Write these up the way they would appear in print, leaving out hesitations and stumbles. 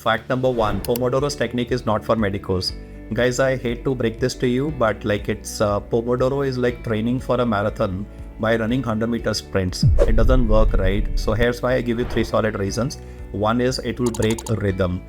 Fact number 1, Pomodoro's technique is not for medicos. Guys, I hate to break this to you, but Pomodoro is like training for a marathon by running 100-meter sprints. It doesn't work, right? So here's why I give you 3 solid reasons. One is it will break a rhythm.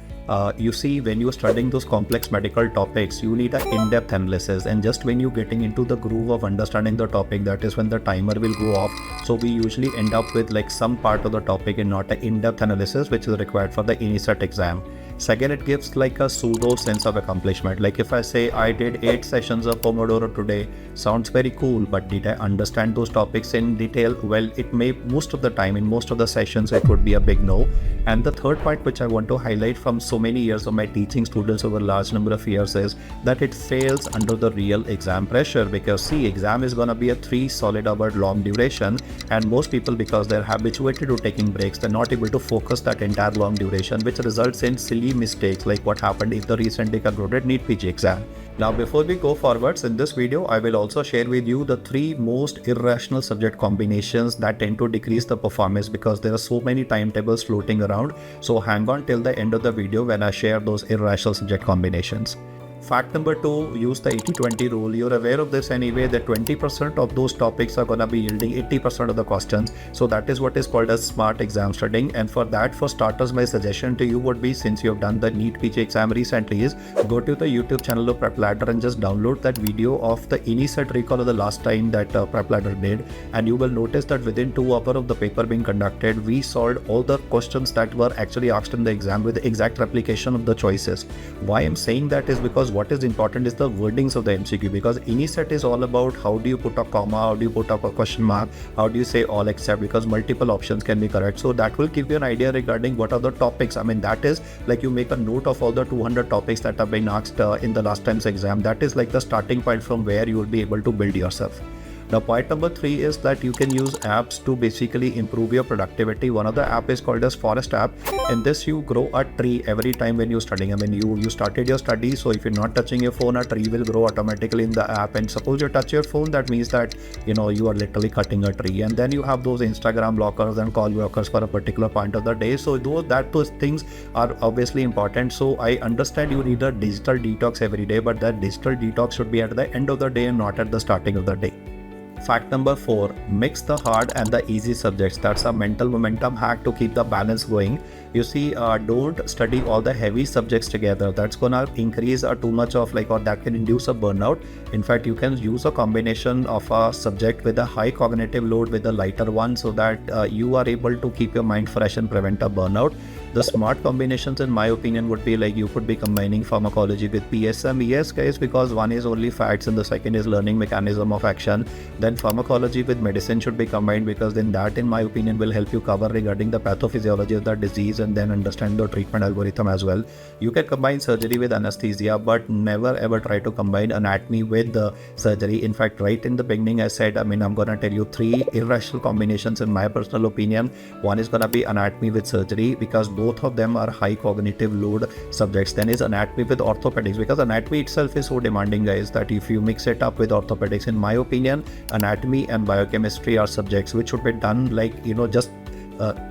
You see, when you're studying those complex medical topics, you need an in-depth analysis, and just when you're getting into the groove of understanding the topic, that is when the timer will go off. So we usually end up with like some part of the topic and not an in-depth analysis, which is required for the INI-CET exam. Second, it gives like a pseudo sense of accomplishment. Like if I say I did 8 sessions of Pomodoro today, sounds very cool, but did I understand those topics in detail? Well, it may, most of the time, in most of the sessions, it would be a big no. And the third point, which I want to highlight from so many years of my teaching students over a large number of years, is that it fails under the real exam pressure. Because see, exam is going to be a 3 solid hour long duration, and most people, because they're habituated to taking breaks, they're not able to focus that entire long duration, which results in silly mistakes like what happened in the recently concluded NEET PG exam. Now, before we go forwards in this video, I will also share with you the 3 most irrational subject combinations that tend to decrease the performance, because there are so many timetables floating around. So hang on till the end of the video when I share those irrational subject combinations. Fact number 2, use the 80-20 rule. You're aware of this anyway, that 20% of those topics are going to be yielding 80% of the questions. So that is what is called as smart exam studying. And for that, for starters, my suggestion to you would be, since you have done the NEET PG exam recently, is go to the YouTube channel of PrepLadder and just download that video of the INI-CET recall of the last time that PrepLadder did. And you will notice that within 2 hours of the paper being conducted, we solved all the questions that were actually asked in the exam with the exact replication of the choices. Why I'm saying that is because what is important is the wordings of the MCQ, because INI-CET is all about how do you put a comma, how do you put up a question mark, how do you say all except, because multiple options can be correct. So that will give you an idea regarding what are the topics. I mean, that is like you make a note of all the 200 topics that have been asked in the last time's exam. That is like the starting point from where you will be able to build yourself. Now, point number 3 is that you can use apps to basically improve your productivity. One of the app is called as Forest app. In this, you grow a tree every time when you're studying. I mean, you started your study, so if you're not touching your phone, a tree will grow automatically in the app. And suppose you touch your phone, that means that you are literally cutting a tree. And then you have those Instagram blockers and call blockers for a particular point of the day. So those things are obviously important. So I understand you need a digital detox every day, but that digital detox should be at the end of the day and not at the starting of the day. Fact number 4, mix the hard and the easy subjects. That's a mental momentum hack to keep the balance going. You see, don't study all the heavy subjects together. That's gonna increase too much of or that can induce a burnout. In fact, you can use a combination of a subject with a high cognitive load with a lighter one, so that you are able to keep your mind fresh and prevent a burnout. The smart combinations, in my opinion, would be you could be combining pharmacology with PSM. Yes, guys, because one is only facts and the second is learning mechanism of action. Then pharmacology with medicine should be combined, because then that, in my opinion, will help you cover regarding the pathophysiology of the disease and then understand the treatment algorithm as well. You can combine surgery with anesthesia, but never ever try to combine anatomy with the surgery. In fact, right in the beginning, I said, I'm gonna tell you 3 irrational combinations in my personal opinion. One is gonna be anatomy with surgery, because both of them are high cognitive load subjects. Then is anatomy with orthopedics, because anatomy itself is so demanding, guys, that if you mix it up with orthopedics, in my opinion, anatomy and biochemistry are subjects which should be done just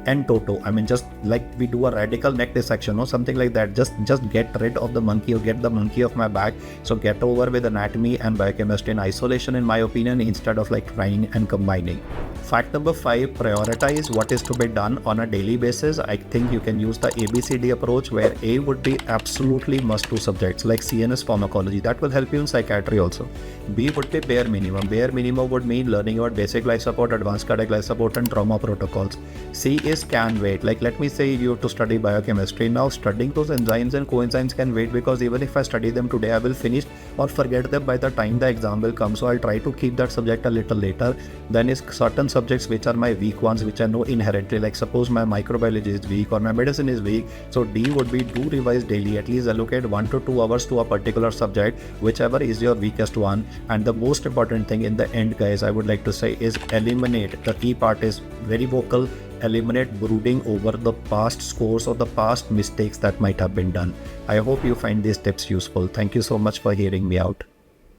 en toto. I mean, just like we do a radical neck dissection or something like that. Just get rid of the monkey or get the monkey off my back. So get over with anatomy and biochemistry in isolation, in my opinion, instead of trying and combining. Fact number 5, prioritize what is to be done on a daily basis. I think you can use the ABCD approach, where A would be absolutely must-do subjects like CNS pharmacology. That will help you in psychiatry also. B would be bare minimum. Bare minimum would mean learning about basic life support, advanced cardiac life support, and trauma protocols. C is can wait. Let me say you have to study biochemistry. Now, studying those enzymes and coenzymes can wait, because even if I study them today, I will finish or forget them by the time the exam will come. So I'll try to keep that subject a little later. Then is certain subjects which are my weak ones, which I know inherently, like suppose my microbiology is weak or my medicine is weak. So D would be do revise daily. At least allocate 1 to 2 hours to a particular subject, whichever is your weakest one. And the most important thing in the end, guys, I would like to say is eliminate. The key part is very vocal. Eliminate brooding over the past scores or the past mistakes that might have been done. I hope you find these tips useful. Thank you so much for hearing me out.